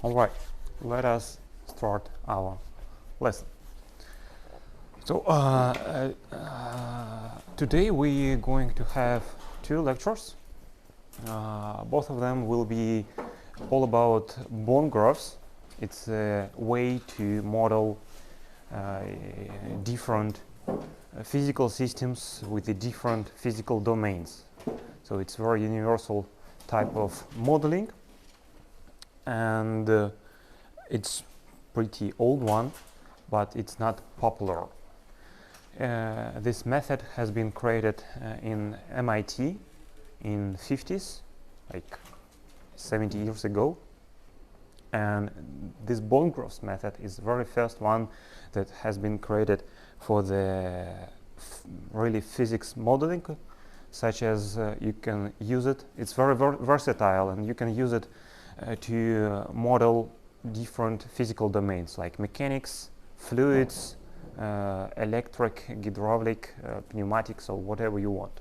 Alright, let us start our lesson. So today we're going to have two lectures. Both of them will be all about bone graphs. It's a way to model different physical systems with the different physical domains. So it's very universal type of modeling, and it's pretty old one, but it's not popular. This method has been created in MIT in 50s, like 70 years ago, and this bone graphs method is the very first one that has been created for the really physics modeling, such as you can use it. It's very versatile, and you can use it to model different physical domains like mechanics, fluids, electric, hydraulic, pneumatics, or whatever you want.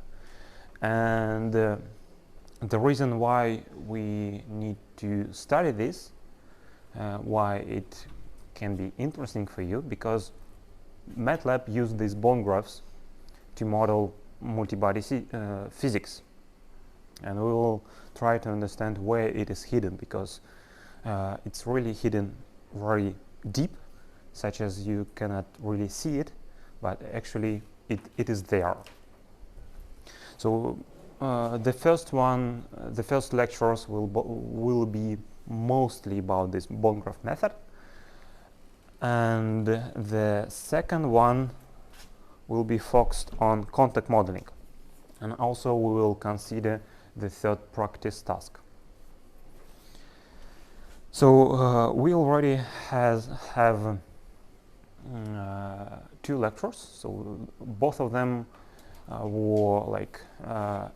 And the reason why we need to study this, why it can be interesting for you, because MATLAB used these bone graphs to model multi-body physics, and we will try to understand where it is hidden, because it's really hidden very deep, such as you cannot really see it, but actually it is there. So the first lectures will be mostly about this bone graph method, and the second one will be focused on contact modeling, and also we will consider the third practice task. So we already have two lectures, so both of them were like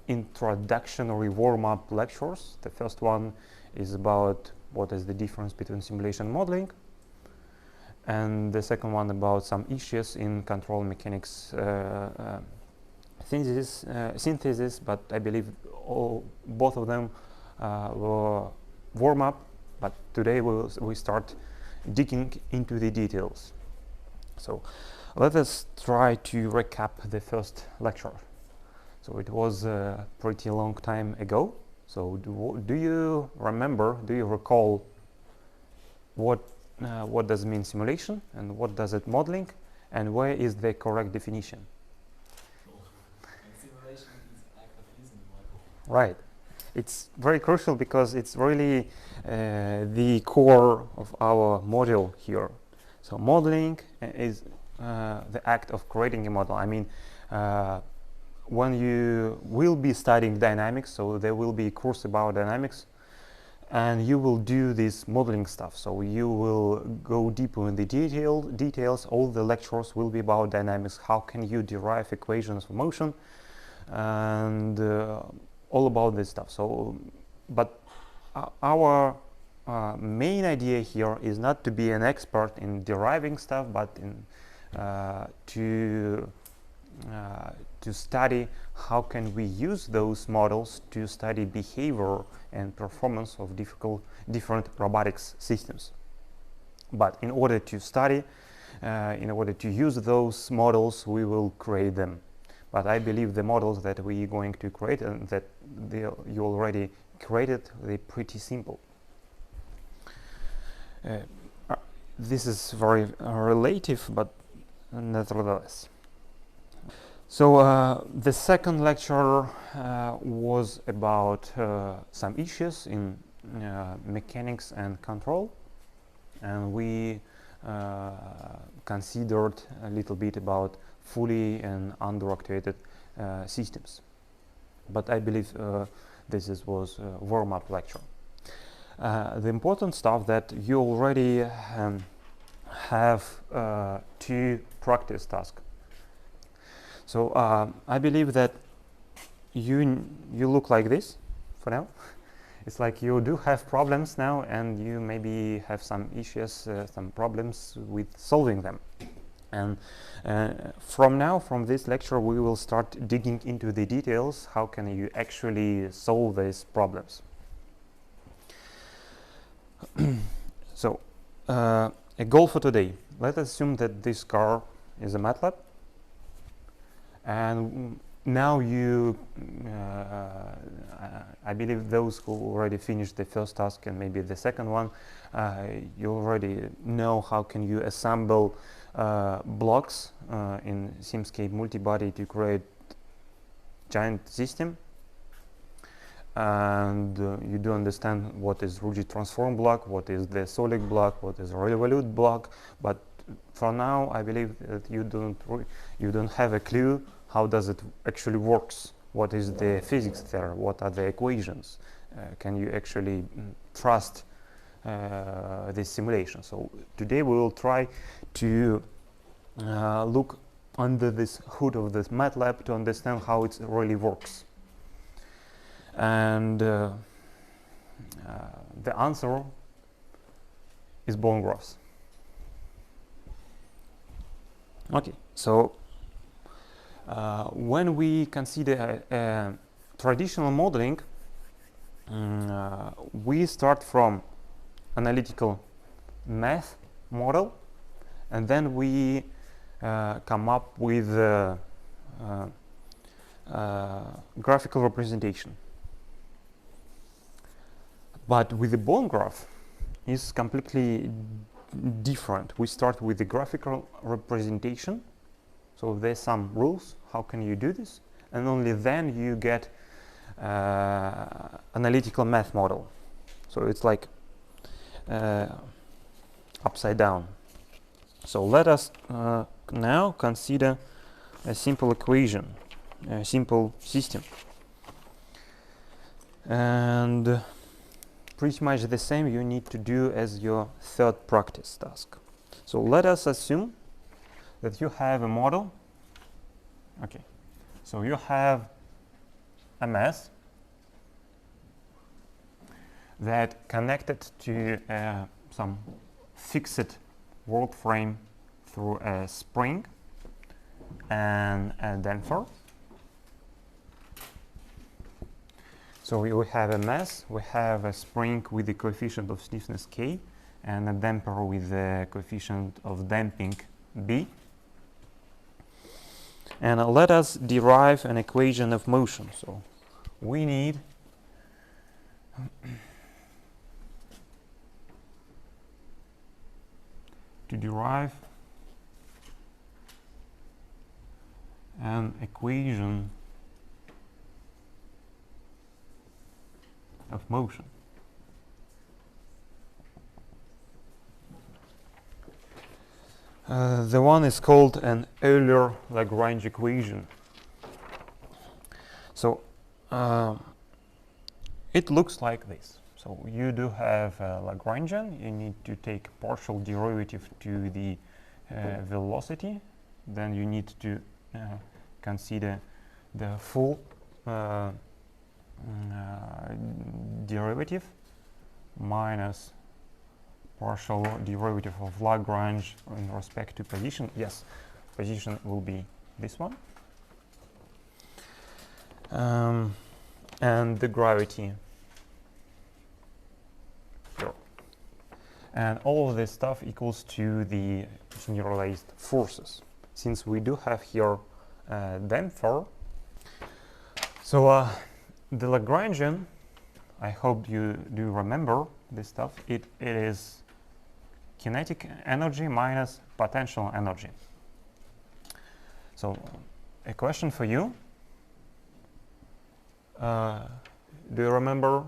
introductory warm-up lectures. The first one is about what is the difference between simulation and modeling, and the second one about some issues in control mechanics synthesis, but I believe both of them were warm-up, but today we start digging into the details. So let us try to recap the first lecture. So it was a pretty long time ago. So do you remember, do you recall what does it mean simulation, and what does it modeling, and where is the correct definition? Simulation is act of using the model. Right. It's very crucial because it's really the core of our module here. So modeling is the act of creating a model. I mean, when you will be studying dynamics, so there will be a course about dynamics, and you will do this modeling stuff. So you will go deeper in the details. All the lectures will be about dynamics. How can you derive equations for motion, and all about this stuff. So, but our main idea here is not to be an expert in deriving stuff, but in to study how can we use those models to study behavior and performance of different robotics systems. But in order to study, in order to use those models, we will create them. But I believe the models that we're going to create and that you already created, they're pretty simple. This is very relative, but nevertheless. So the second lecture was about some issues in mechanics and control, and we considered a little bit about fully and underactuated systems. But I believe this was a warm-up lecture. The important stuff that you already have two practice tasks. So I believe that you look like this for now. It's like you do have problems now, and you maybe have some issues, some problems with solving them. And from this lecture, we will start digging into the details. How can you actually solve these problems? So a goal for today. Let's assume that this car is a MATLAB, and now I believe those who already finished the first task and maybe the second one, you already know how can you assemble blocks in Simscape multibody to create giant system. And you do understand what is rigid transform block, what is the solid block, what is revolute block. But for now, I believe that you don't have a clue how does it actually works. What is the physics there? What are the equations? Can you actually trust this simulation? So today we will try to look under this hood of this MATLAB to understand how it really works. And the answer is bone graphs. Okay, so when we consider traditional modeling, we start from analytical math model, and then we come up with graphical representation. But with the bone graph, it's completely different. We start with the graphical representation. So there's some rules. How can you do this? And only then you get analytical math model. So it's like upside down. So let us now consider a simple equation, a simple system. And pretty much the same you need to do as your third practice task. So let us assume that you have a model. Okay, so you have a mass that connected to some fixed world frame through a spring and a damper. So we have a mass, we have a spring with the coefficient of stiffness K, and a damper with the coefficient of damping B. And let us derive an equation of motion. So we need to derive an equation of motion. The one is called an Euler-Lagrange equation. So it looks like this. So you do have a Lagrangian. You need to take partial derivative to the velocity. Then you need to consider the full derivative minus partial derivative of Lagrange in respect to position. Yes, position will be this one. And the gravity. Here. And all of this stuff equals to the generalized forces. Since we do have here damper, so the Lagrangian, I hope you do remember this stuff, it is kinetic energy minus potential energy. So a question for you, do you remember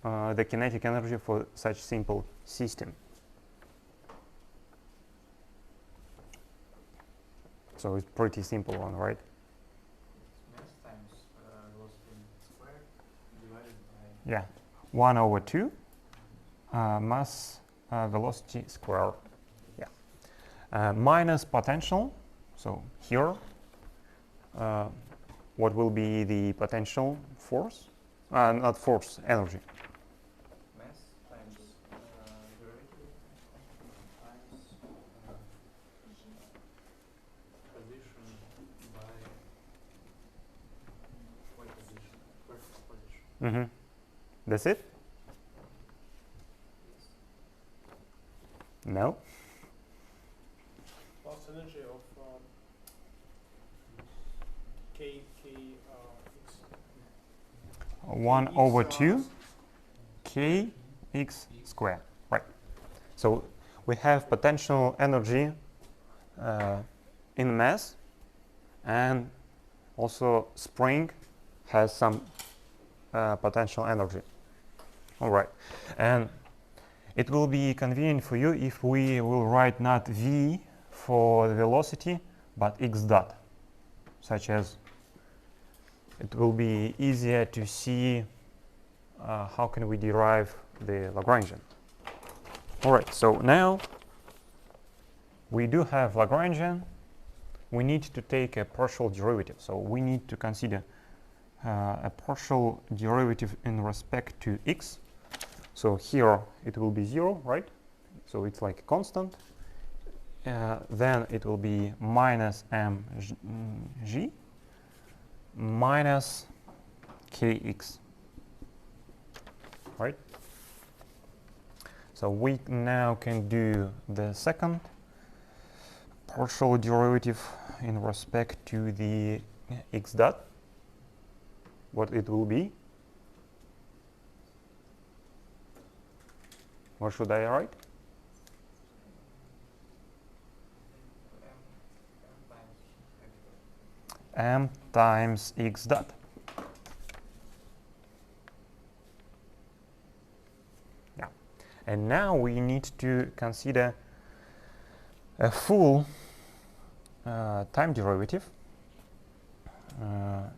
the kinetic energy for such simple system? So it's pretty simple one, right? Mass times velocity squared divided by... Yeah, 1/2 mass velocity square. Yeah, minus potential. So here, what will be the potential force? Not force, energy. Mass times derivative times position by y position, versus position. Mm-hmm. That's it? No? Mass energy of k x 1 over 2 kx squared. Right. So we have potential energy in mass, and also spring has some potential energy. All right. And it will be convenient for you if we will write not v for the velocity, but x dot, such as it will be easier to see how can we derive the Lagrangian. All right, so now we do have Lagrangian. We need to take a partial derivative. So we need to consider a partial derivative in respect to x. So here it will be 0, right? So it's like a constant. Then it will be minus mg minus kx, right? So we now can do the second partial derivative in respect to the x dot. What it will be? What should I write? M times x dot. Yeah. And now we need to consider a full time derivative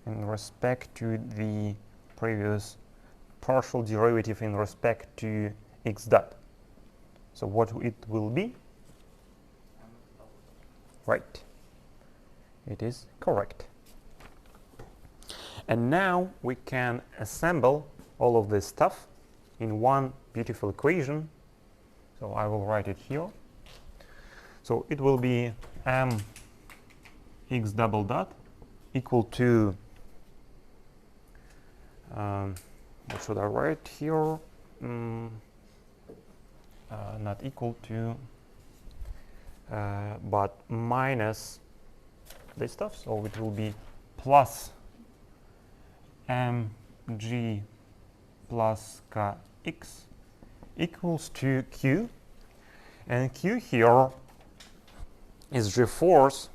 in respect to the previous partial derivative in respect to x dot. So what it will be? Right. It is correct. And now we can assemble all of this stuff in one beautiful equation. So I will write it here. So it will be m x double dot equal to, what should I write here? Not equal to, but minus this stuff. So it will be plus mg plus kx equals to q. And q here is the force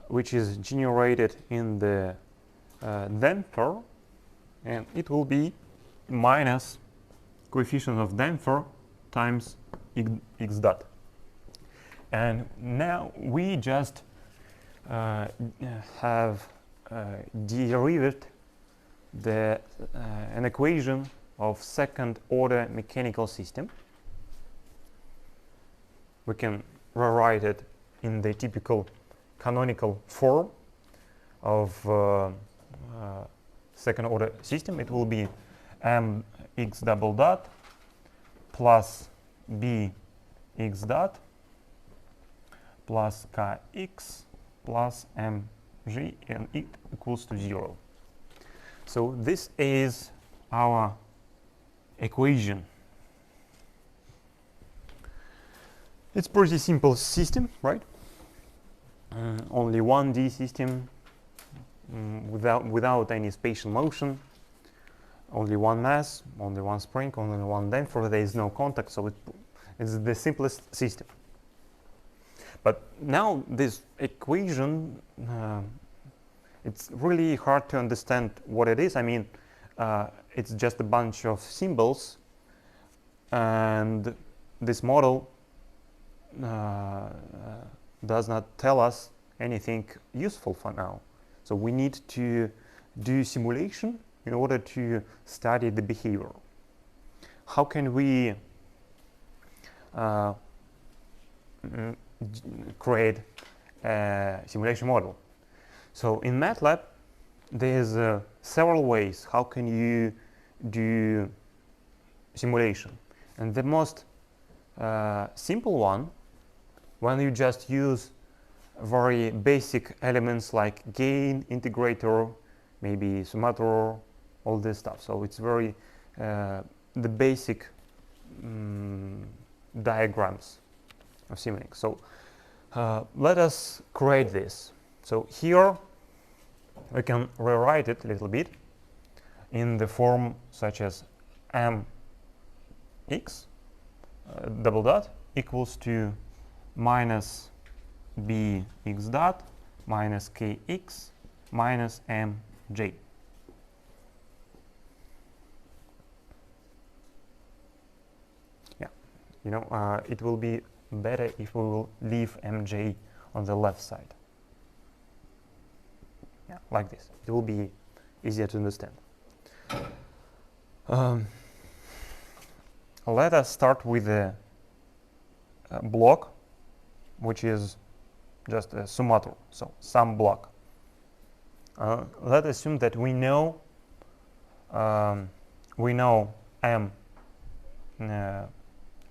which is generated in the damper, and it will be minus coefficient of damper times x dot. And now we just have derived an equation of second order mechanical system. We can rewrite it in the typical canonical form of second order system. It will be mx double dot plus bx dot plus kx plus mg, and it equals to 0. So this is our equation. It's pretty simple system, right? Only 1D system without any spatial motion. Only one mass, only one spring, only one damper. There is no contact, so it's the simplest system. But now this equation, it's really hard to understand what it is. I mean, it's just a bunch of symbols, and this model does not tell us anything useful for now. So we need to do simulation in order to study the behavior. How can we create a simulation model? So in MATLAB, there's several ways how can you do simulation. And the most simple one, when you just use very basic elements like gain, integrator, maybe summator, all this stuff. So it's very the basic diagrams of Simulink. So let us create this. So here we can rewrite it a little bit in the form such as mx double dot equals to minus bx dot minus kx minus mj. Yeah, you know, it will be better if we will leave mj on the left side. Yeah, like this. It will be easier to understand. Let us start with a block, which is just a summator, so sum block. Let's assume that we know m.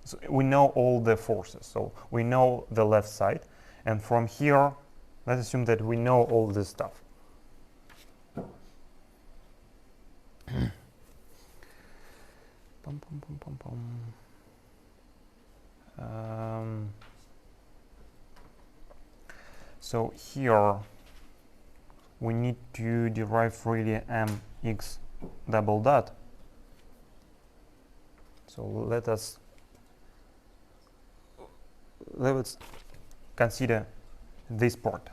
So we know all the forces. So we know the left side, and from here, let's assume that we know all this stuff. So here we need to derive really mx double dot. So let's consider this part.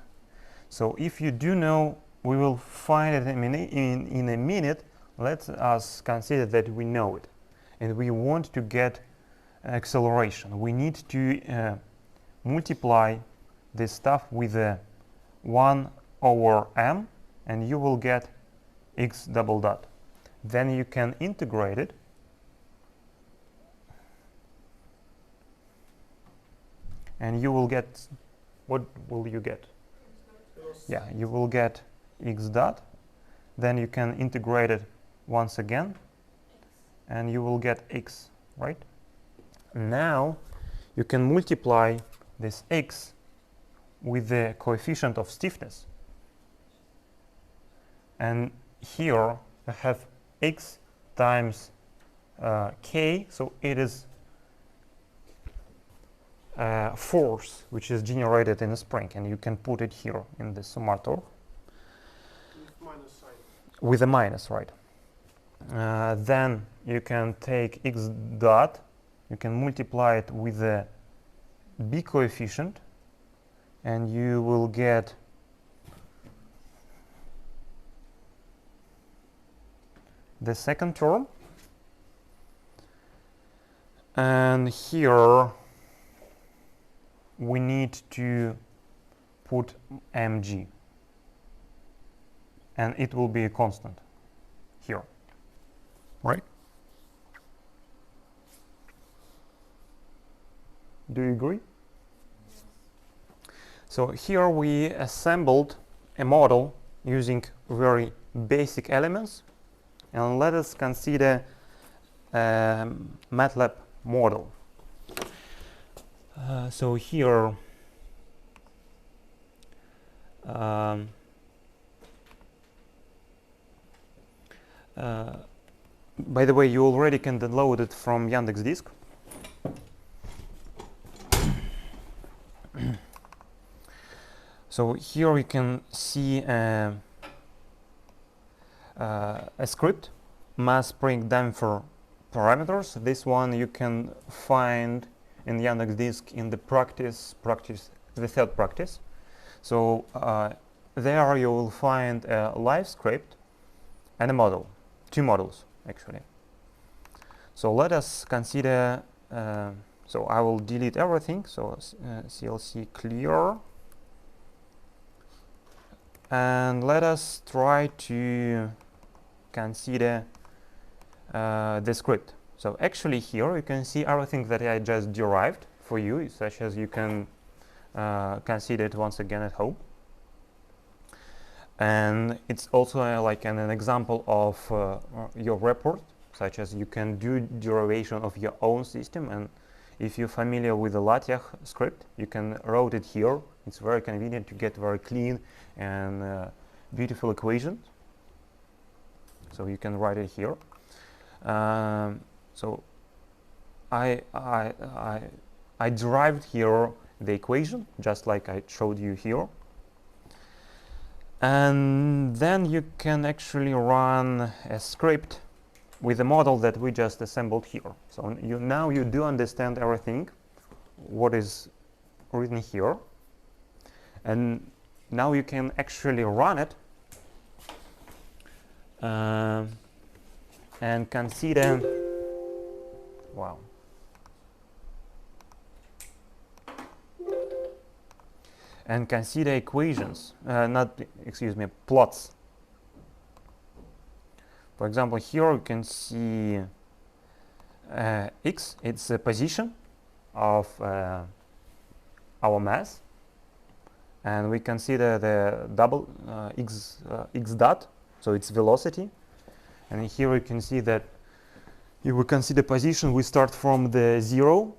So if you do know, we will find it in a minute. Let us consider that we know it, and we want to get acceleration. We need to multiply this stuff with 1 over m, and you will get x double dot. Then you can integrate it, and you will get, what will you get? Yeah, you will get x dot. Then you can integrate it once again, and you will get x, right? Now you can multiply this x with the coefficient of stiffness, and here I have x times k, so it is force which is generated in a spring, and you can put it here in the summator with a minus, right? Then you can take x dot, you can multiply it with the b coefficient, and you will get the second term, and here we need to put mg, and it will be a constant here, right? Do you agree? So here we assembled a model using very basic elements, and let us consider a MATLAB model. So here by the way, you already can download it from Yandex Disk. So here you can see a script, mass spring damper parameters. This one you can find in Yandex Disk in the the third practice. So there you will find a live script and a model, two models actually. So let us consider, so I will delete everything, so CLC clear, and let us try to consider the script. So actually here you can see everything that I just derived for you, such as you can consider it once again at home. And it's also like an example of your report, such as you can do derivation of your own system, and if you're familiar with the LaTeX script, you can write it here. It's very convenient to get very clean and beautiful equations. So you can write it here. So I I derived here the equation, just like I showed you here. And then you can actually run a script with the model that we just assembled here. So now you do understand everything, what is written here. And now you can actually run it and consider, wow. And consider equations, plots. For example, here you can see x, it's a position of our mass, and we consider the double x dot, so it's velocity. And here you can see that if we consider position, we start from the 0,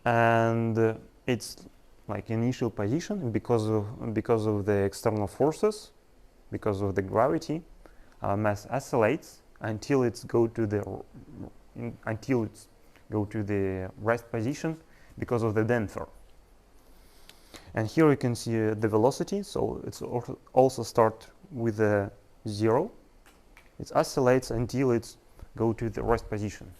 and it's like initial position because of the external forces, because of the gravity. Our mass oscillates until it's go to the rest position because of the damper. And here you can see the velocity, so it's also start with a 0. It oscillates until it's go to the rest position.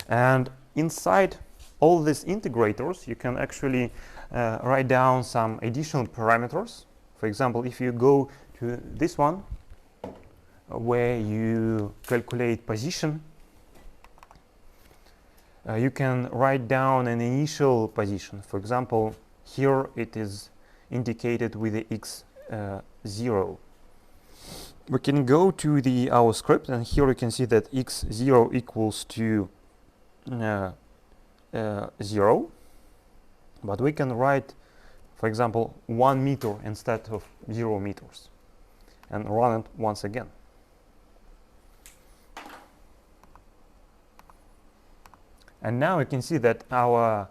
And inside all these integrators, you can actually write down some additional parameters. For example, if you go to this one, where you calculate position, you can write down an initial position. For example, here it is indicated with the x0. We can go to our script, and here you can see that x0 equals to 0, but we can write, for example, 1 meter instead of 0 meters, and run it once again. And now you can see that our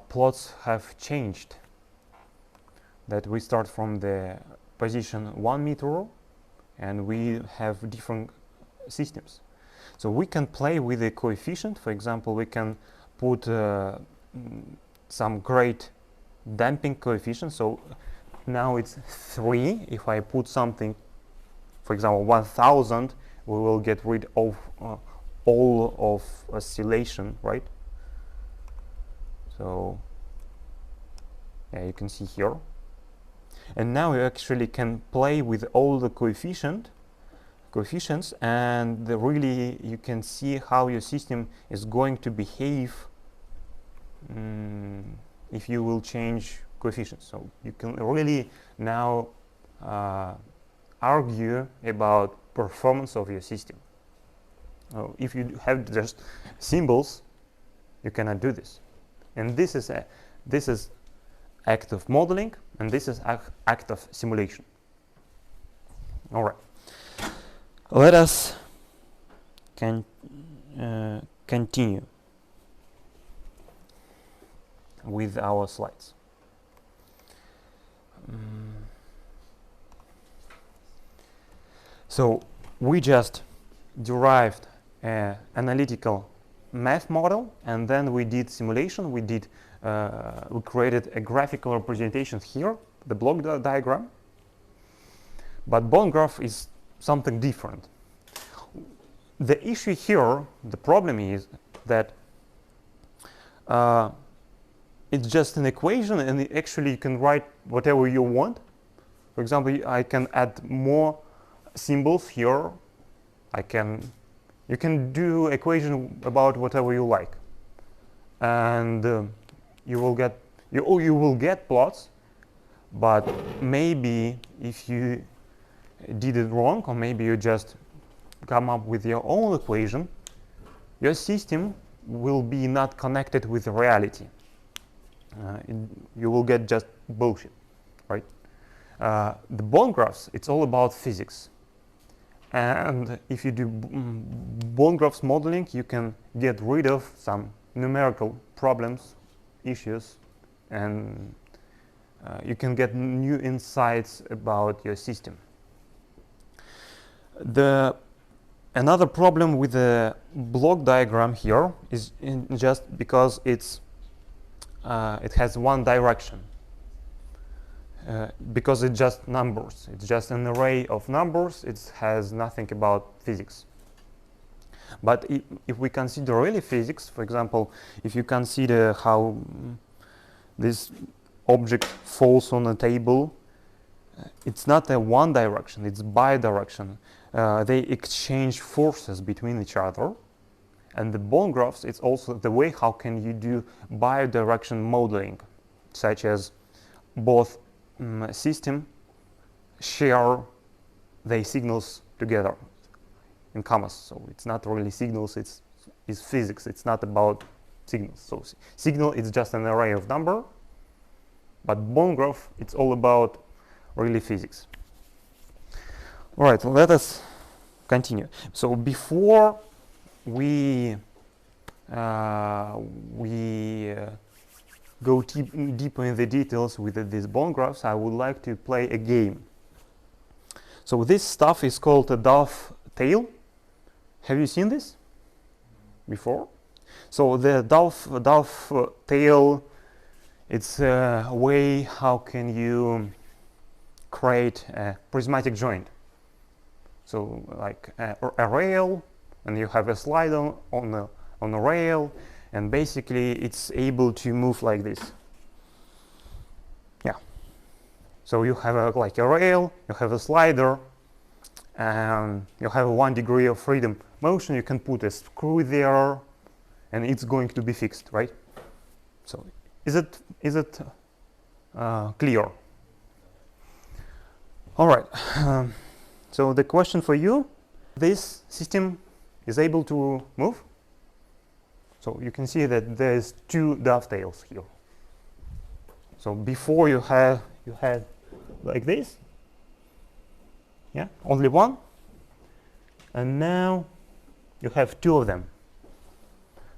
plots have changed, that we start from the position 1 meter, and we have different systems. So we can play with the coefficient. For example, we can put some great damping coefficient. So now it's 3. If I put something, for example, 1000, we will get rid of all of oscillation, right? So yeah, you can see here. And now you actually can play with all the coefficients, and really you can see how your system is going to behave if you will change coefficients. So you can really now argue about performance of your system. If you have just symbols, you cannot do this. And this is act of modeling, and this is act of simulation. All right. Let us continue with our slides. So we just derived an analytical math model, and then we did simulation. We created a graphical representation here, the block diagram. But bone graph is something different. The issue here, the problem is that it's just an equation, and actually you can write whatever you want. For example, I can add more symbols here. You can do equation about whatever you like, and you will get plots. But maybe if you did it wrong, or maybe you just come up with your own equation, your system will be not connected with reality. You will get just bullshit, right? The bone graphs, it's all about physics. And if you do bone graphs modeling, you can get rid of some numerical problems, issues, and you can get new insights about your system. The Another problem with the block diagram here is just because it has one direction. Because it's just numbers. It's just an array of numbers. It has nothing about physics. But if we consider really physics, for example, if you consider how this object falls on a table, it's not a one direction, it's bidirection. They exchange forces between each other. And the bone graphs, it's also the way how can you do bidirection modeling, such as both system share their signals together in commas. So it's not really signals, it's physics. It's not about signals. So signal is just an array of number, but bone graph, it's all about really physics. All right, let us continue. So before we go deeper in the details with these bone graphs, I would like to play a game. So this stuff is called a dove tail. Have you seen this before? So the dove tail, it's a way how can you create a prismatic joint. So like a rail, and you have a slide on a rail, and basically it's able to move like this. Yeah. So you have like a rail, you have a slider, and you have a 1 degree of freedom motion. You can put a screw there, and it's going to be fixed, right? So is it clear? All right. So the question for you: this system is able to move? So you can see that there's two dovetails here. So before you had like this, yeah, only one, and now you have two of them.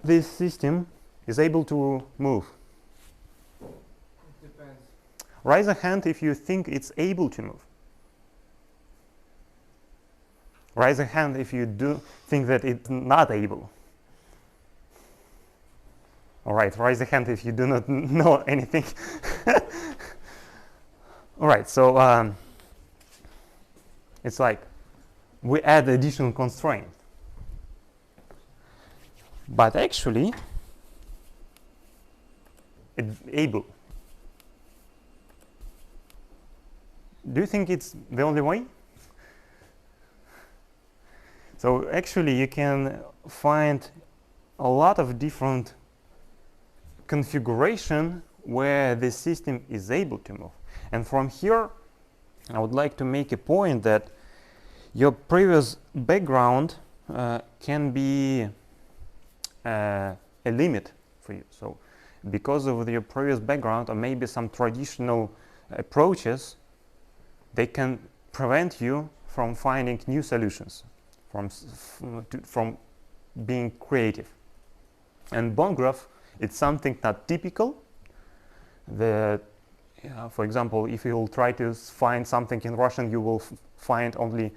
This system is able to move. It depends. Raise a hand if you think it's able to move. Raise a hand if you do think that it's not able. All right, raise a hand if you do not know anything. All right, so it's like we add additional constraint. But actually, it's able. Do you think it's the only way? So actually, you can find a lot of different configuration where the system is able to move. And from here, I would like to make a point that your previous background can be a limit for you. So because of your previous background or maybe some traditional approaches, they can prevent you from finding new solutions, from being creative. And bone graph, it's something not typical. For example, if you will try to find something in Russian, you will find only,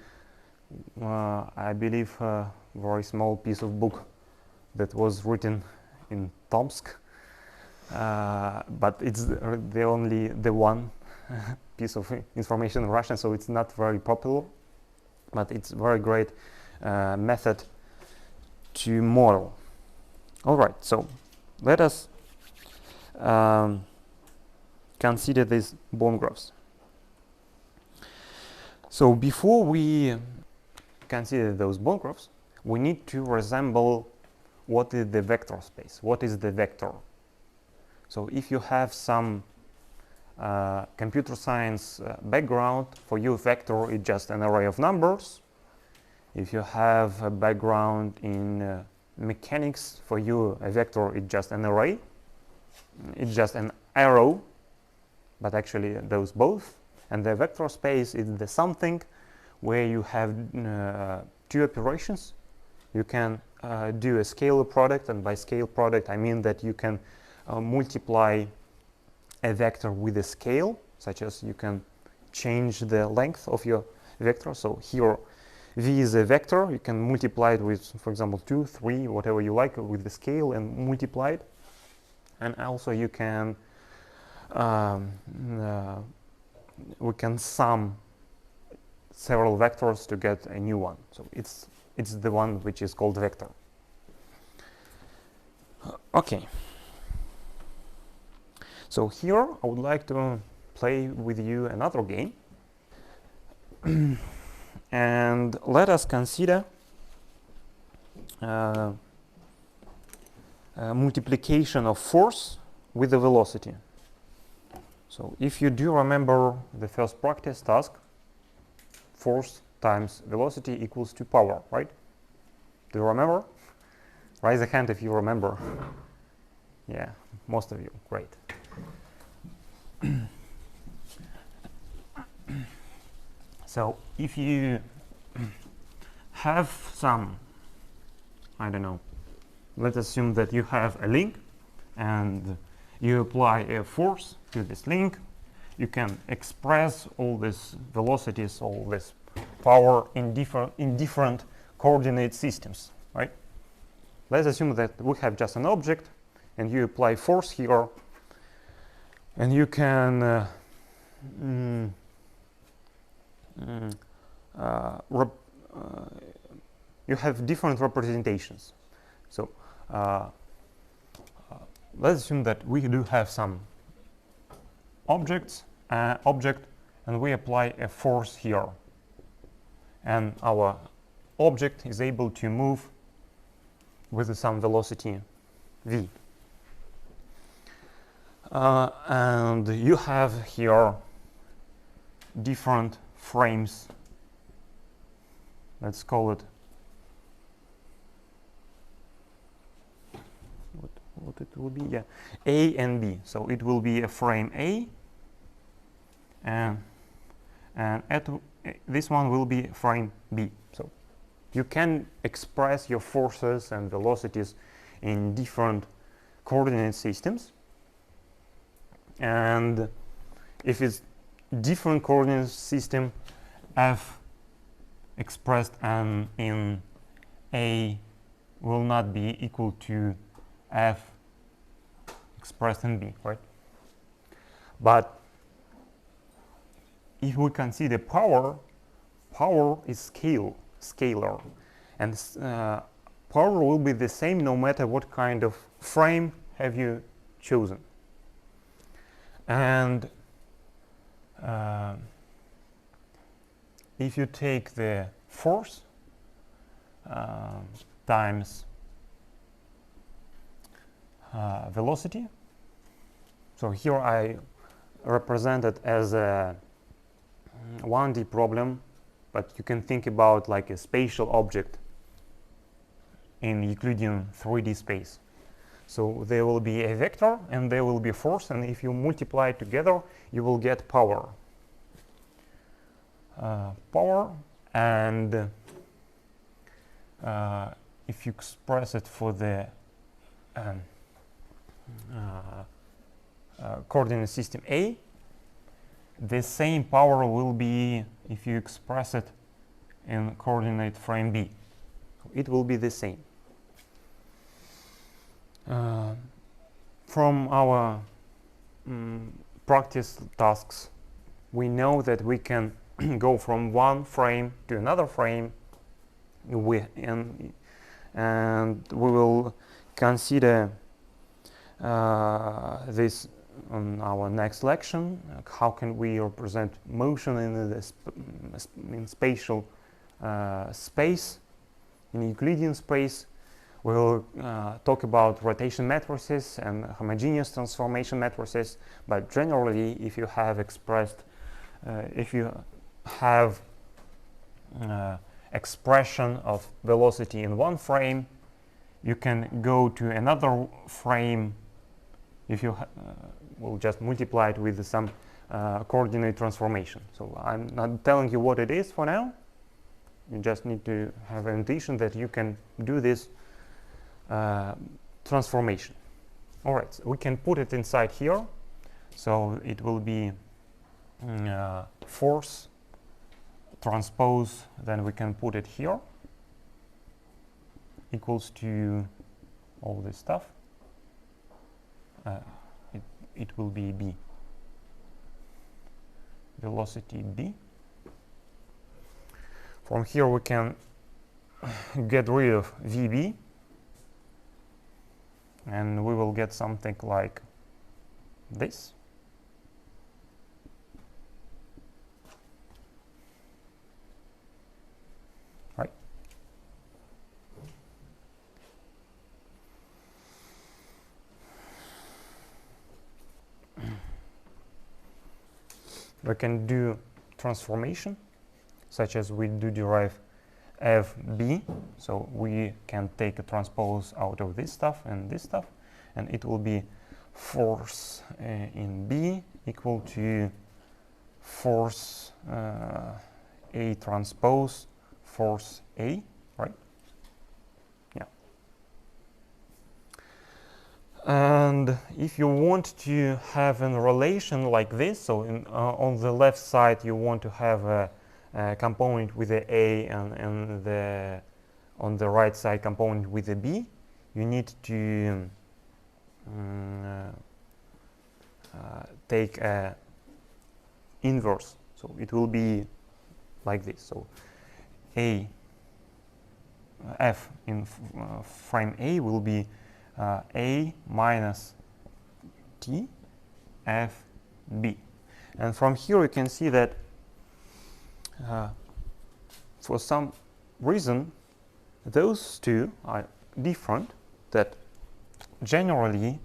I believe, a very small piece of book that was written in Tomsk. But it's the one piece of information in Russian, so it's not very popular. But it's a very great method to model. All right, so let us consider these bone graphs. So before we consider those bone graphs, we need to resemble what is the vector space, what is the vector. So if you have some computer science background, for you vector is just an array of numbers. If you have a background in mechanics, for you a vector is just an array. It's just an arrow, but actually those both. And the vector space is the something where you have two operations. You can do a scalar product, and by scale product I mean that you can multiply a vector with a scale, such as you can change the length of your vector. So here V is a vector. You can multiply it with, for example, 2, 3, whatever you like with the scale and multiply it. And also you can, we can sum several vectors to get a new one. So it's the one which is called vector. Okay. So here I would like to play with you another game. And let us consider multiplication of force with the velocity. So if you do remember the first practice task, force times velocity equals to power, right? Do you remember? Raise a hand if you remember. Yeah, most of you, great. So if you have some, I don't know, let's assume that you have a link and you apply a force to this link, you can express all these velocities, all this power in different coordinate systems, right? Let's assume that we have just an object and you apply force here and you can you have different representations. So let's assume that we do have some object and we apply a force here, and our object is able to move with some velocity v. And you have here different frames. Let's call it what it will be, yeah, A and B. So it will be a frame A, and this one will be frame B. So you can express your forces and velocities in different coordinate systems, and if it's different coordinate system, F expressed in A will not be equal to F expressed in B, right? But if we consider power is scalar, and power will be the same no matter what kind of frame have you chosen. And if you take the force times velocity, so here I represent it as a 1D problem, but you can think about like a spatial object in Euclidean 3D space. So there will be a vector and there will be force, and if you multiply it together, you will get power. And if you express it for the coordinate system A, the same power will be if you express it in coordinate frame B. It will be the same. From our practice tasks, we know that we can go from one frame to another frame, and we will consider this on our next lecture. How can we represent motion in spatial space, in Euclidean space? We'll talk about rotation matrices and homogeneous transformation matrices, but generally, if you have expressed, if you have expression of velocity in one frame, you can go to another frame if you will just multiply it with some coordinate transformation. So I'm not telling you what it is for now. You just need to have an intuition that you can do this transformation. All right, so we can put it inside here. So it will be force transpose, then we can put it here, equals to all this stuff. It will be b. Velocity b. From here we can get rid of vb, and we will get something like this. Right? We can do transformation, such as we do derive fb, so we can take a transpose out of this stuff, and it will be force in B equal to force A transpose force A, right? Yeah. And if you want to have a relation like this, so on the left side you want to have a component with the A, and on the right side component with the B, you need to take a inverse. So it will be like this. So f in frame A will be A minus T f B. And from here you can see that for some reason those two are different, that generally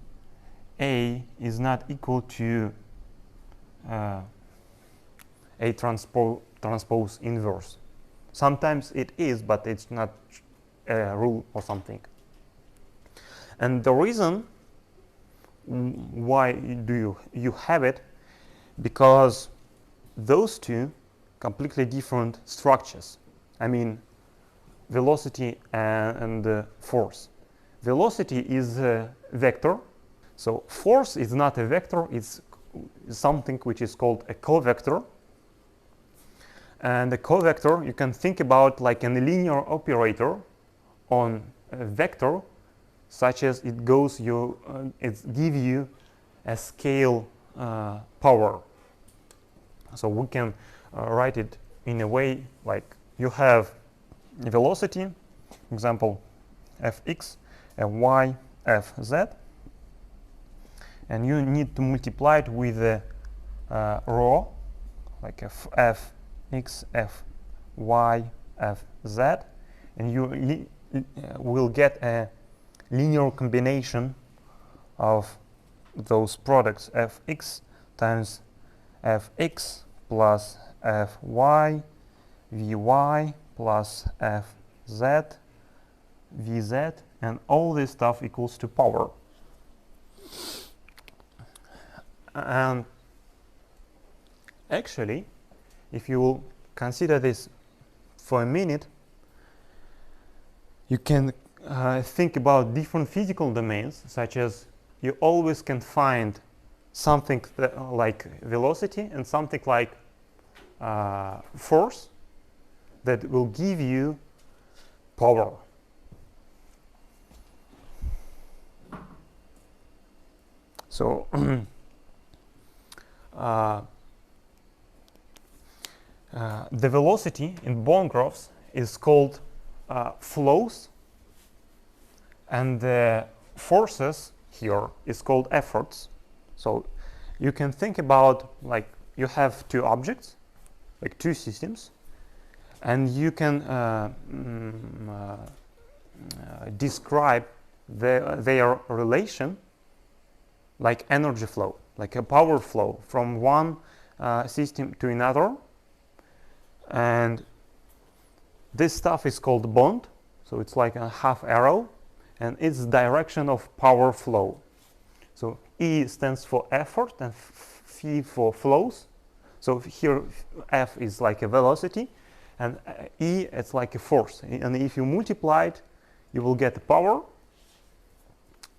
A is not equal to A transpose inverse. Sometimes it is, but it's not a rule or something. And the reason why do you have it, because those two completely different structures. I mean, velocity and force. Velocity is a vector, so force is not a vector, it's something which is called a covector. And the covector you can think about like a linear operator on a vector, such as it goes it gives you a scale power. So we can write it in a way like you have velocity, example fx, and y fz, and you need to multiply it with the rho, like fx, fy, fz, and you will get a linear combination of those products, fx times fx plus fy, vy plus fz, vz, and all this stuff equals to power. And actually, if you will consider this for a minute, you can think about different physical domains, such as you always can find something like velocity and something like force that will give you power. So the velocity in bone graphs is called flows, and the forces here is called efforts. So you can think about like you have two objects, like two systems, and you can describe their relation like energy flow, like a power flow from one system to another. And this stuff is called bond, so it's like a half arrow, and it's the direction of power flow. So E stands for effort and F for flows. So here F is like a velocity, and E it's like a force. And if you multiply it, you will get power.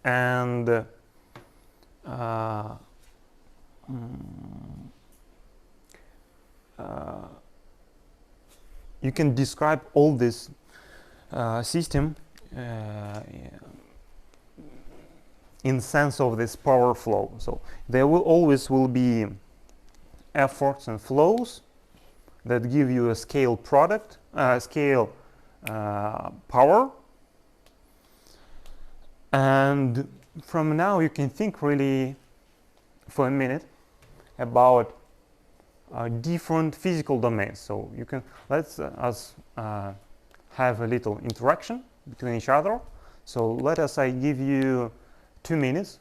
And you can describe all this system in sense of this power flow. So there will always be efforts and flows that give you a scale product, scale power. And from now you can think really for a minute about different physical domains. So you can let's us have a little interaction between each other. So let us I give you 2 minutes,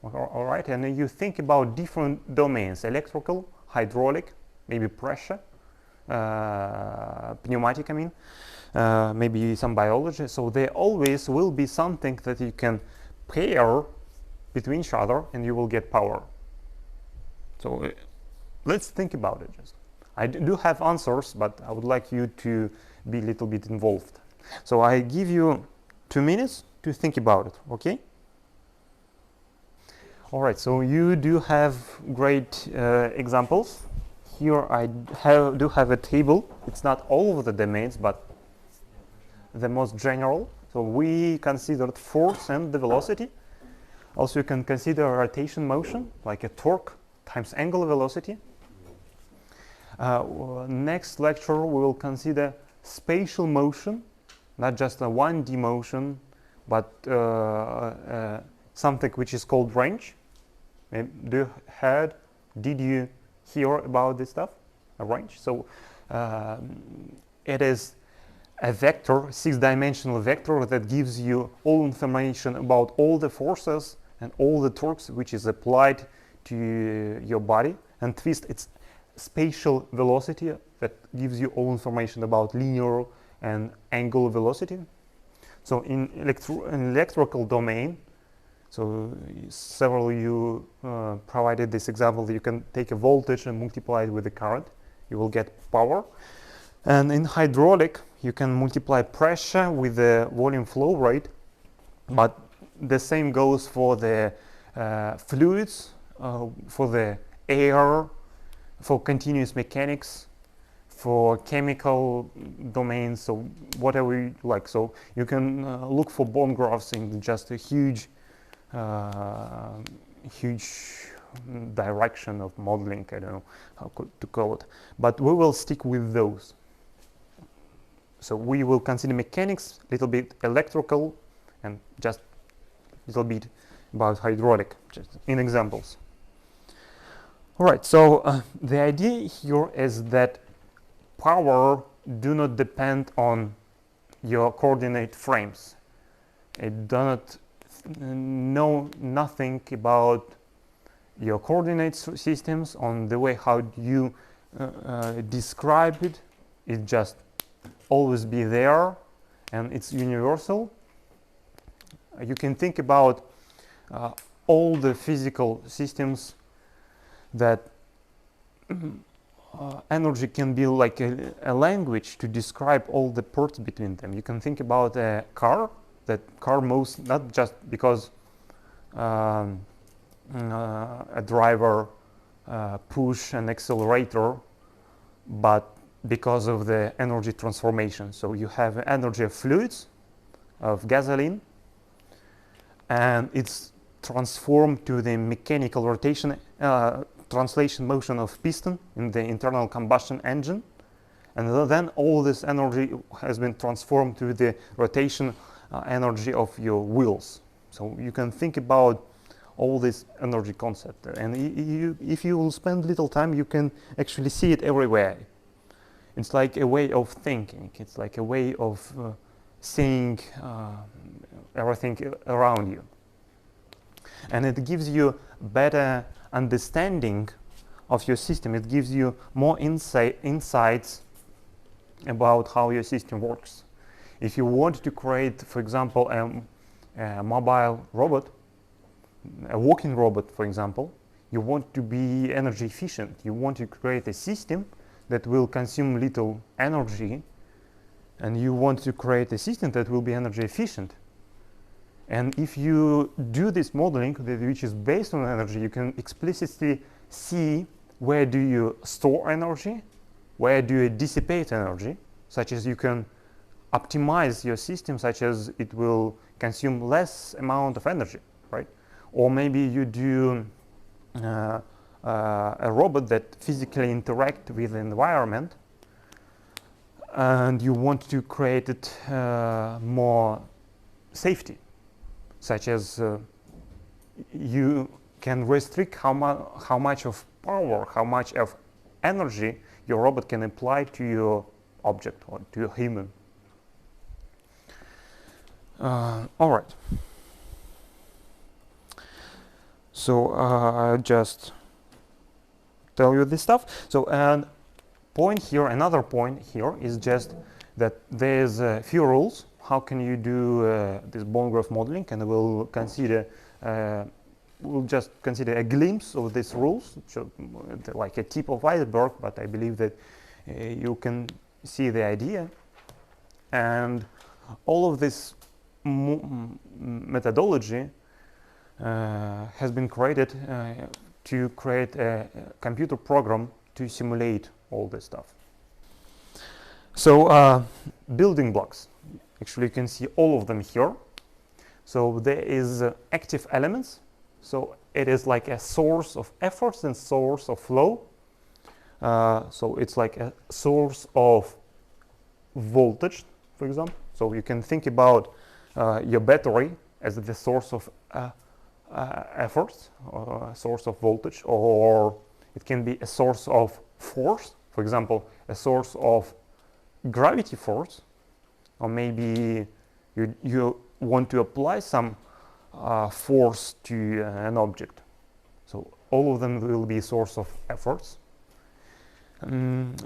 all right, and then you think about different domains: electrical, hydraulic, maybe pressure, pneumatic, I mean, maybe some biology. So there always will be something that you can pair between each other and you will get power. So let's think about it. Just I do have answers, but I would like you to be a little bit involved. So I give you 2 minutes to think about it, okay? All right, so you do have great examples. Here I do have a table. It's not all of the domains, but the most general. So we considered force and the velocity. Also, you can consider rotation motion, like a torque times angular velocity. Next lecture, we will consider spatial motion, not just a 1D motion, but something which is called range. Did you hear about this stuff? A range. So it is a vector, 6-dimensional vector that gives you all information about all the forces and all the torques which is applied to your body. And twist, it's spatial velocity that gives you all information about linear and angular velocity. So in electrical domain, so several you provided this example that you can take a voltage and multiply it with the current, you will get power. And in hydraulic, you can multiply pressure with the volume flow rate, but the same goes for the fluids, for the air, for continuous mechanics, for chemical domains, so whatever you like. So you can look for bone graphs in just a huge direction of modeling. I don't know how to call it, but we will stick with those. So we will consider mechanics, little bit electrical, and just a little bit about hydraulic, just in examples. All right, so the idea here is that power do not depend on your coordinate frames. It does not know nothing about your coordinate systems on the way how you describe it. It just always be there, and it's universal. You can think about all the physical systems that energy can be like a language to describe all the parts between them. You can think about a car. That car moves not just because a driver push an accelerator, but because of the energy transformation. So you have energy of fluids, of gasoline, and it's transformed to the mechanical rotation, translation motion of piston in the internal combustion engine. And then all this energy has been transformed to the rotation energy of your wheels. So you can think about all this energy concept. And if you will spend little time, you can actually see it everywhere. It's like a way of thinking. It's like a way of seeing everything around you. And it gives you better understanding of your system. It gives you more insights about how your system works. If you want to create, for example, a mobile robot, a walking robot, for example, you want to be energy efficient. You want to create a system that will consume little energy, and you want to create a system that will be energy efficient. And if you do this modeling, which is based on energy, you can explicitly see where do you store energy, where do you dissipate energy. such as you can optimize your system, such as it will consume less amount of energy, right? Or maybe you do a robot that physically interact with the environment, and you want to create it more safety, such as you can restrict how much of power, how much of energy your robot can apply to your object or to your human. All right. So I'll just tell you this stuff. So and another point here is just that there's a few rules. How can you do this bone growth modeling? And we'll just consider a glimpse of these rules, so, like a tip of iceberg. But I believe that you can see the idea, and all of this methodology has been created to create a computer program to simulate all this stuff. So building blocks, actually you can see all of them here. So there is active elements, so it is like a source of efforts and source of flow. So it's like a source of voltage, for example. So you can think about your battery as the source of efforts, or a source of voltage, or it can be a source of force, for example, a source of gravity force, or maybe you want to apply some force to an object. So all of them will be a source of efforts.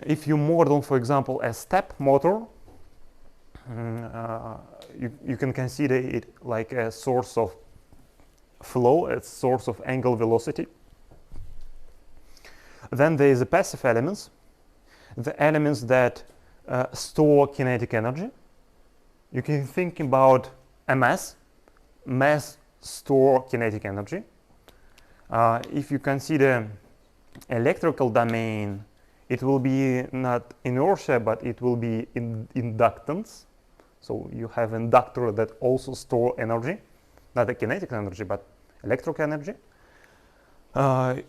If you model, for example, a step motor, you can consider it like a source of flow, a source of angular velocity. Then there is the passive elements, the elements that store kinetic energy. You can think about a mass store kinetic energy. If you consider electrical domain, it will be not inertia, but it will be inductance. So you have inductor that also store energy, not the kinetic energy, but electrical energy.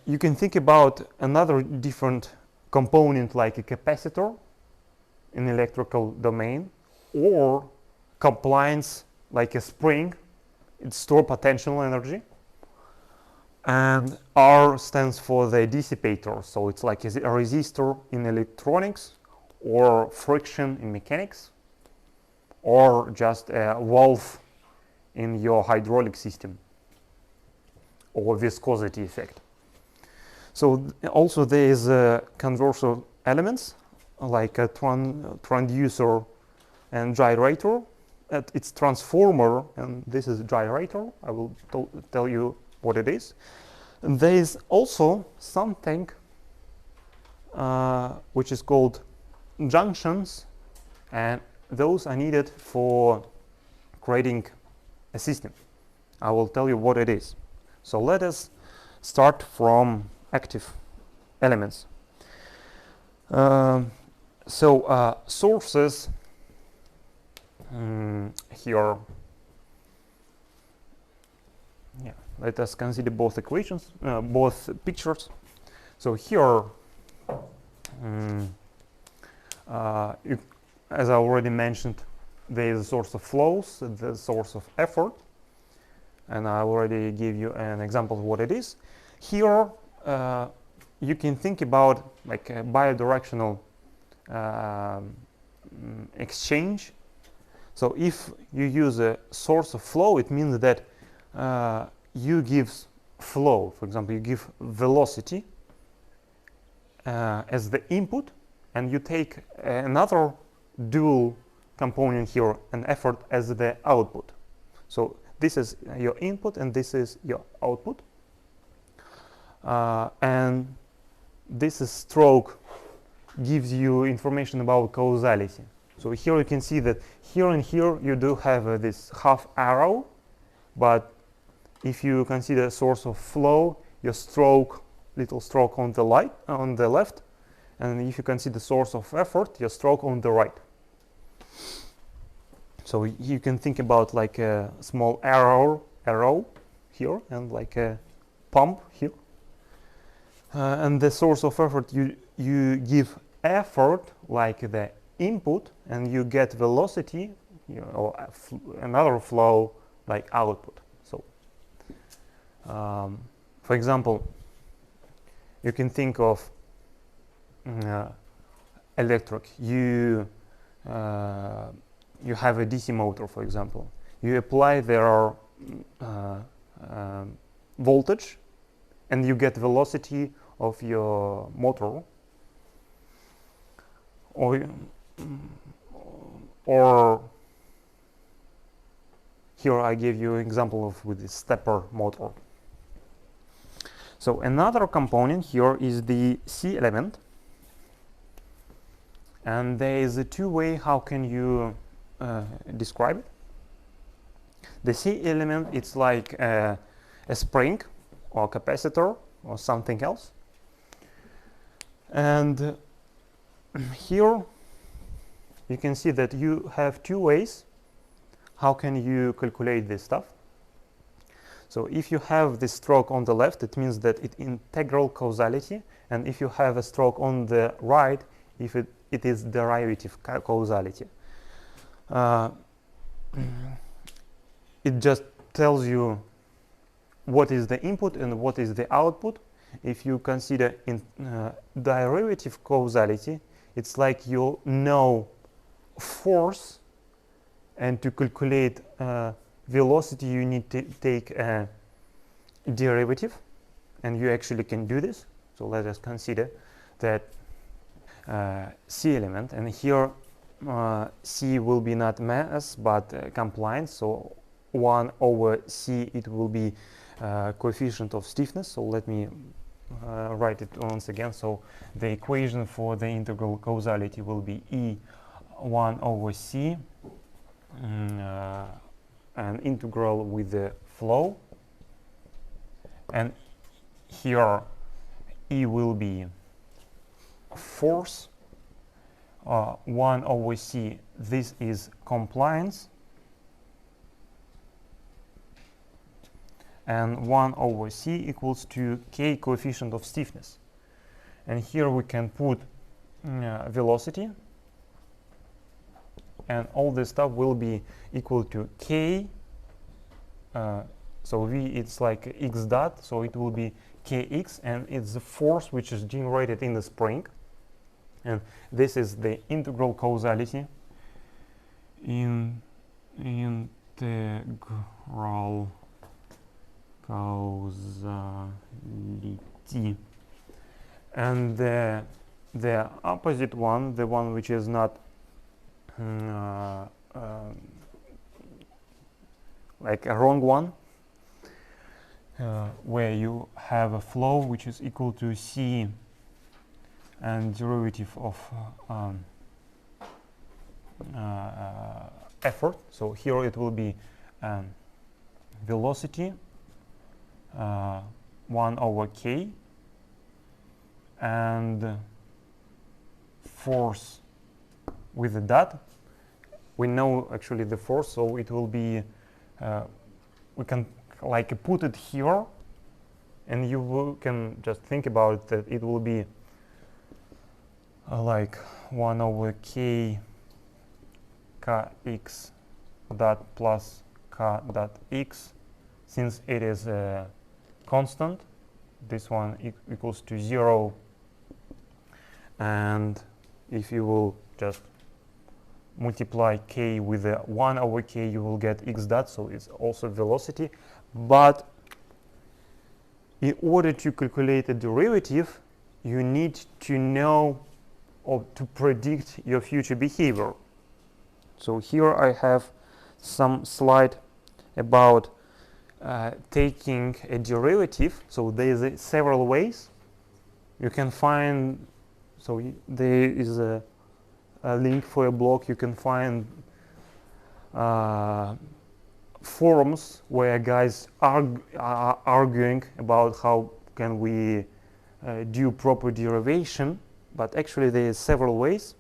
You can think about another different component like a capacitor in electrical domain, or compliance like a spring. It stores potential energy. And R stands for the dissipator, so it's like a resistor in electronics, or friction in mechanics, or just a valve in your hydraulic system, or viscosity effect. So also there is conversor elements like a transducer and gyrator. It's transformer, and this is gyrator. I will tell you what it is. And there is also something which is called junctions, and those are needed for creating a system. I will tell you what it is. So let us start from active elements. Sources here. Yeah, let us consider both equations, both pictures. So here, as I already mentioned, there is a source of flows, the source of effort, and I already gave you an example of what it is. Here, you can think about like a bidirectional exchange. So if you use a source of flow, it means that you give flow. For example, you give velocity as the input, and you take another dual component here, an effort, as the output. So this is your input and this is your output. And this is stroke gives you information about causality. So here you can see that here and here you do have this half arrow, but if you consider source of flow, your stroke, little stroke on the left, and if you consider source of effort, your stroke on the right. So you can think about like a small arrow here and like a pump here. And the source of effort, you give effort like the input, and you get velocity, or another flow like output. So, for example, you can think of electric. You have a DC motor, for example. You apply their voltage, and you get velocity of your motor. Or here I give you an example of with the stepper motor. So another component here is the C element, and there is a two-way how can you describe it. The C element, it's like a spring or capacitor or something else, and here you can see that you have two ways how can you calculate this stuff. So if you have this stroke on the left, it means that it's integral causality, and if you have a stroke on the right, if it is derivative causality. It just tells you what is the input and what is the output. If you consider in derivative causality, it's like you know force, and to calculate velocity you need to take a derivative, and you actually can do this. So let us consider that C element, and here C will be not mass but compliance, so 1 over C it will be coefficient of stiffness. So let me write it once again. So the equation for the integral causality will be E1 over C, an integral with the flow, and here E will be force, 1 over C, this is compliance, and 1 over C equals to K coefficient of stiffness. And here we can put velocity, and all this stuff will be equal to K. So V, it's like X dot, so it will be Kx, and it's the force which is generated in the spring. And this is the integral causality. Integral causality. And the opposite one, the one which is not like a wrong one, where you have a flow which is equal to C and derivative of effort. So here it will be velocity 1 over K, and force with the dot. We know actually the force, so it will be we can like put it here, and you can just think about that it will be like 1 over K Kx dot plus K dot x. Since it is a constant, this one equals to 0, and if you will just multiply K with 1 over K, you will get x dot, so it's also velocity. But in order to calculate a derivative, you need to know or to predict your future behavior. So here I have some slide about taking a derivative. So there is several ways you can find. So there is a link for a blog. You can find forums where guys are arguing about how can we do proper derivation. But actually there is several ways,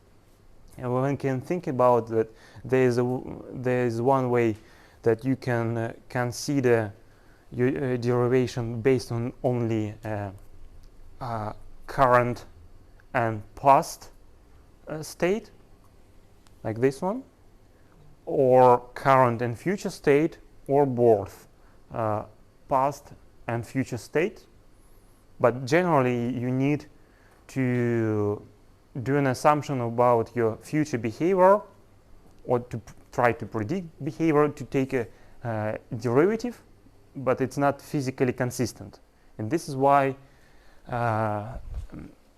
and one can think about that there is one way that you can consider your derivation based on only current and past state, like this one, or current and future state, or both past and future state. But generally you need to do an assumption about your future behavior, or to try to predict behavior to take a derivative, but it's not physically consistent. And this is why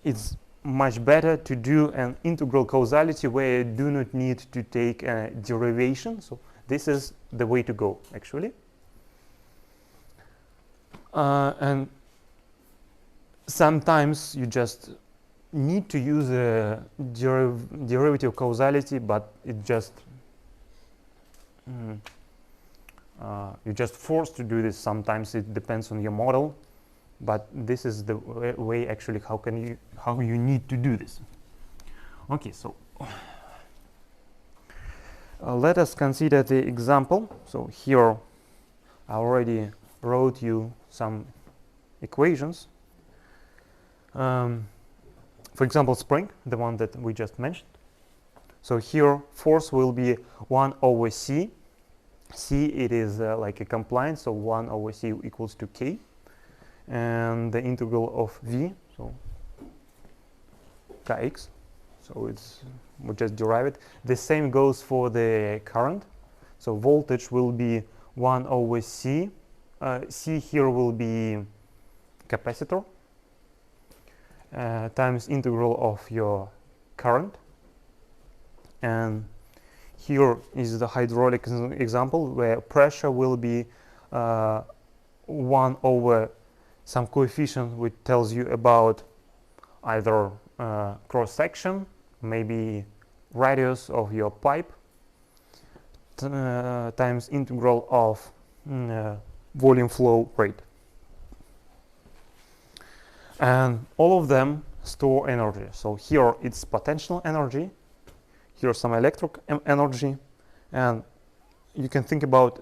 it's much better to do an integral causality where you do not need to take a derivation. So this is the way to go, actually. And sometimes you just need to use a derivative causality, but it just you're just forced to do this. Sometimes it depends on your model, but this is the way actually how you need to do this. Okay, so let us consider the example. So here I already wrote you some equations. For example, spring, the one that we just mentioned. So here force will be 1 over c. C, it is like a compliance, so 1 over c equals to k. And the integral of v, so kx. So we just derive it. The same goes for the current. So voltage will be 1 over c. C here will be capacitor. Times integral of your current. And here is the hydraulic example where pressure will be 1 over some coefficient which tells you about either cross section, maybe radius of your pipe, times integral of volume flow rate. And all of them store energy. So here it's potential energy, here's some electric energy, and you can think about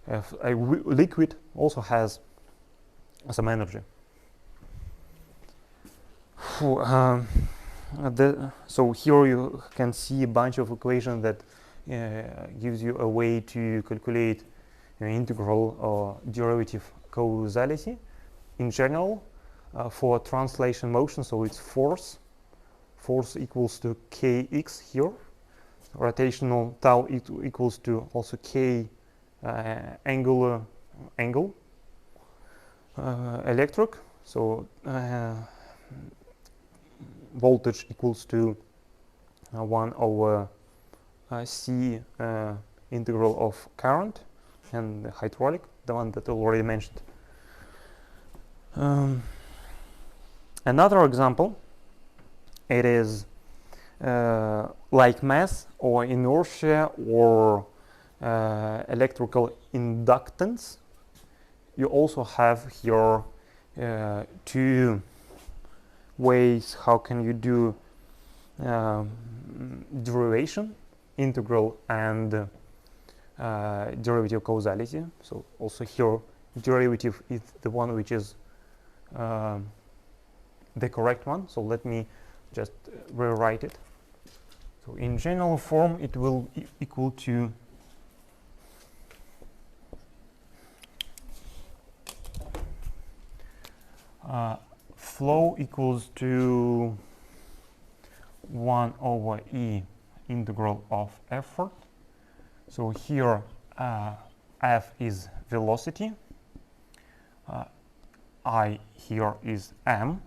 a liquid also has some energy. So here you can see a bunch of equations that gives you a way to calculate integral or derivative causality. In general, for translation motion, so it's force equals to kx here, rotational tau equals to also k angular angle, electric, so voltage equals to 1 over c integral of current, and the hydraulic, the one that I already mentioned. Another example, it is like mass or inertia or electrical inductance. You also have here two ways how can you do derivation, integral and derivative causality. So also here derivative is the one which is the correct one. So let me just rewrite it. So in general form it will equal to flow equals to 1 over E integral of effort. So here F is velocity, I here is M,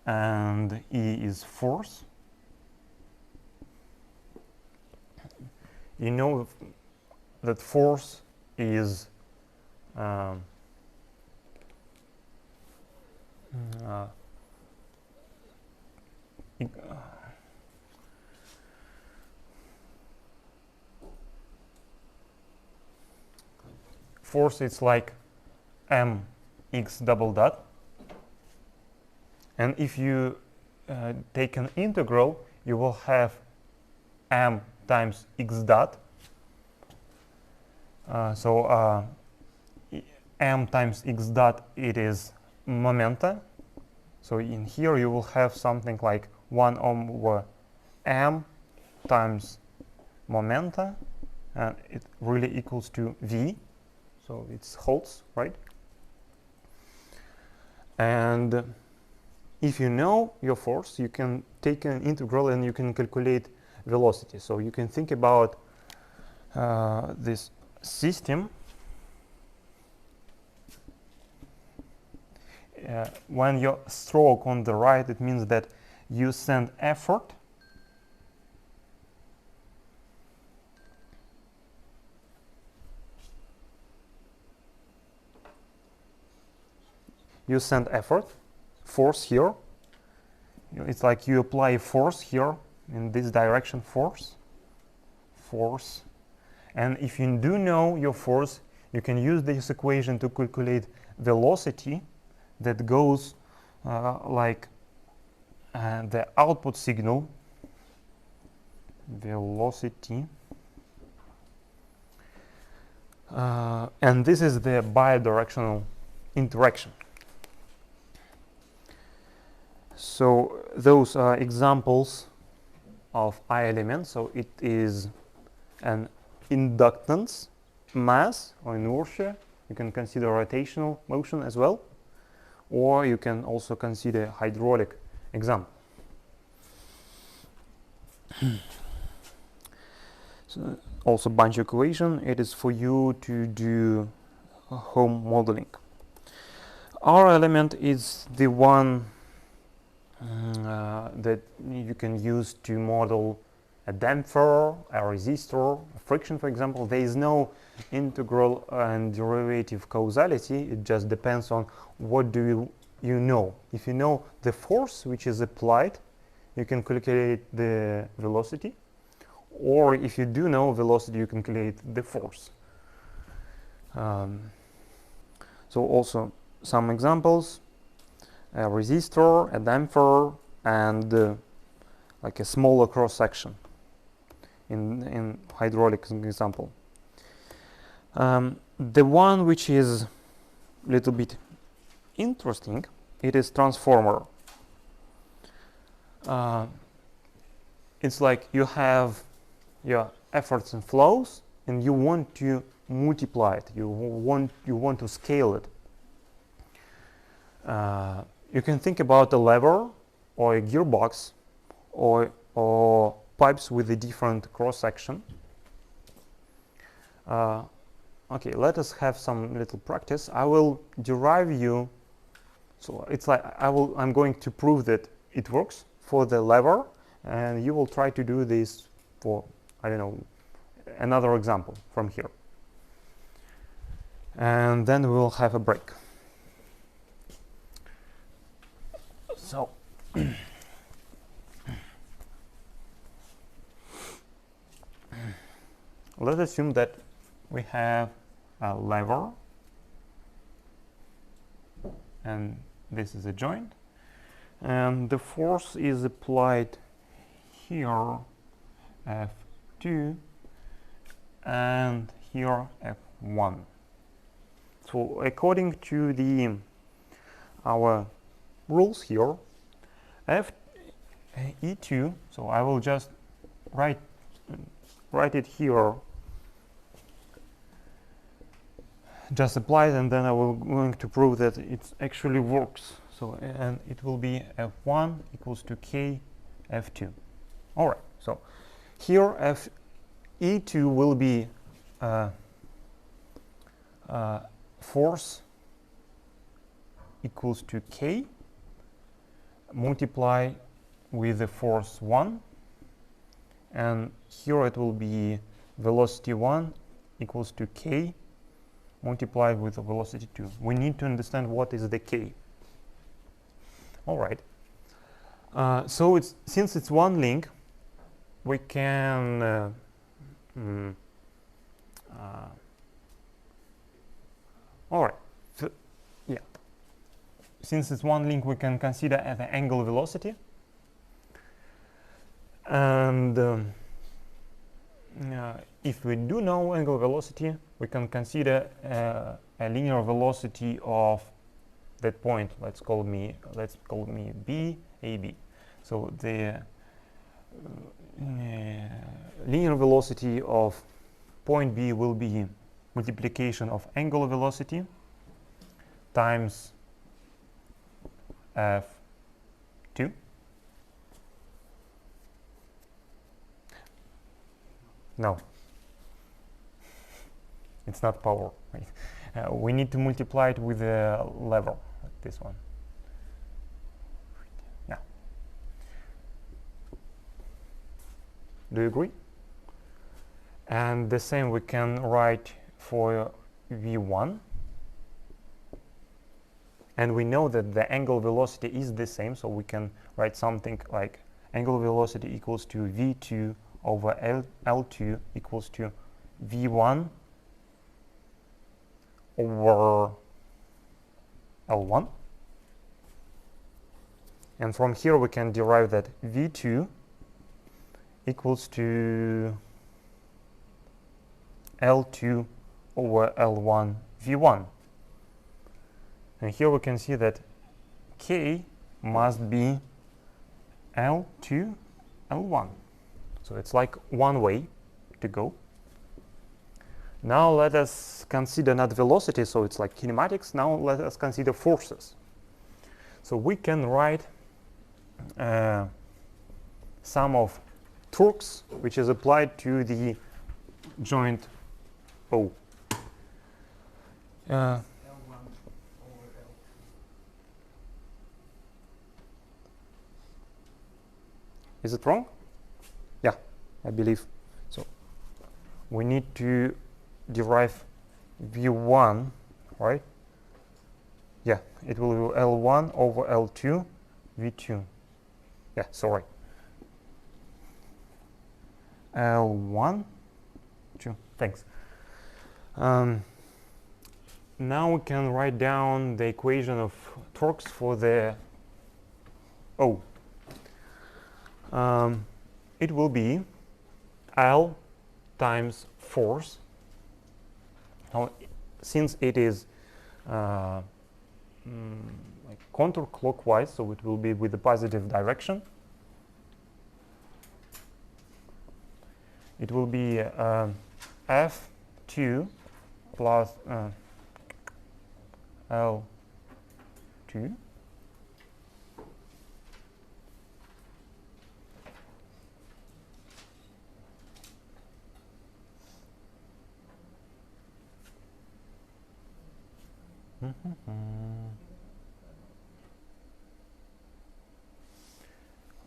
and E is force. You know that force is force, it's like mx double dot, and if you take an integral, you will have m times x dot. M times x dot, it is momenta. So in here you will have something like 1 over m times momenta, and it really equals to v. So it holds, right? And if you know your force, you can take an integral and you can calculate velocity. So you can think about this system. When you stroke on the right, it means that you send effort. You send effort, force here. It's like you apply force here in this direction, force. And if you do know your force, you can use this equation to calculate velocity that goes like the output signal, velocity. And this is the bidirectional interaction. So those are examples of I elements. So it is an inductance, mass or inertia. You can consider rotational motion as well, or you can also consider hydraulic example. So also bunch equation. It is for you to do home modeling. R element is the one that you can use to model a damper, a resistor, a friction, for example. There is no integral and derivative causality. It just depends on what do you know. If you know the force which is applied, you can calculate the velocity. Or if you do know velocity, you can calculate the force. So also some examples: a resistor, a damper, and like a smaller cross section in hydraulic example. The one which is a little bit interesting, it is transformer. It's like you have your efforts and flows, and you want to multiply it. You want to scale it. You can think about a lever or a gearbox or pipes with a different cross section. Okay, let us have some little practice. I will derive you. So it's like I'm going to prove that it works for the lever, and you will try to do this for, I don't know, another example from here. And then we will have a break. So let's assume that we have a lever, and this is a joint, and the force is applied here, F2, and here F1. So according to our rules here, E2, so I will just write it here, just apply it, and then I will going to prove that it actually works. So, and it will be F1 equals to K F2. All right, so here E2 will be force equals to K multiply with the force 1, and here it will be velocity 1 equals to K multiplied with the velocity 2. We need to understand what is the K. All right. So since it's one link, we can all right. So, yeah. Since it's one link, we can consider the angle velocity, and if we do know angular velocity, we can consider a linear velocity of that point. Let's call me B, AB. So the linear velocity of point B will be multiplication of angular velocity times f2. No, it's not power. Right? We need to multiply it with a level, like this one. Yeah. Do you agree? And the same we can write for V1. And we know that the angular velocity is the same, so we can write something like angular velocity equals to V2 over L2 equals to V1 over L1. And from here we can derive that V2 equals to L2 over L1 V1. And here we can see that K must be L2 L1. So it's like one way to go. Now let us consider not velocity, so it's like kinematics. Now let us consider forces. So we can write sum of torques which is applied to the joint O. L1 over L2. Is it wrong? Yeah, I believe so. We need to derive V1, right? Yeah, it will be L1 over L2 V2. Yeah, sorry. L1, 2, thanks. Now we can write down the equation of torques for the O. It will be L times force. Now, since it is like counterclockwise, so it will be with the positive direction. It will be F2 plus L2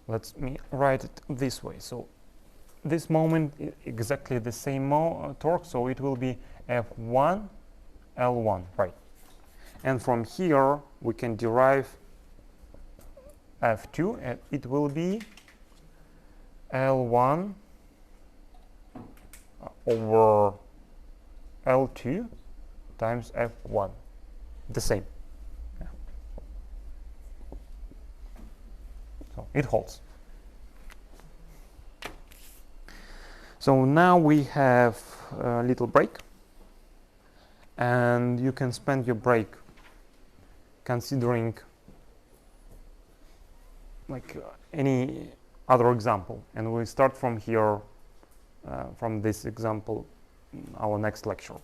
Let me write it this way. So this moment is exactly the same torque, so it will be F1 L1, right? And from here we can derive F2, and it will be L1 over L2 times F1, the same. Yeah. So it holds. So now we have a little break, and you can spend your break considering like any other example, and we start from here, from this example, our next lecture.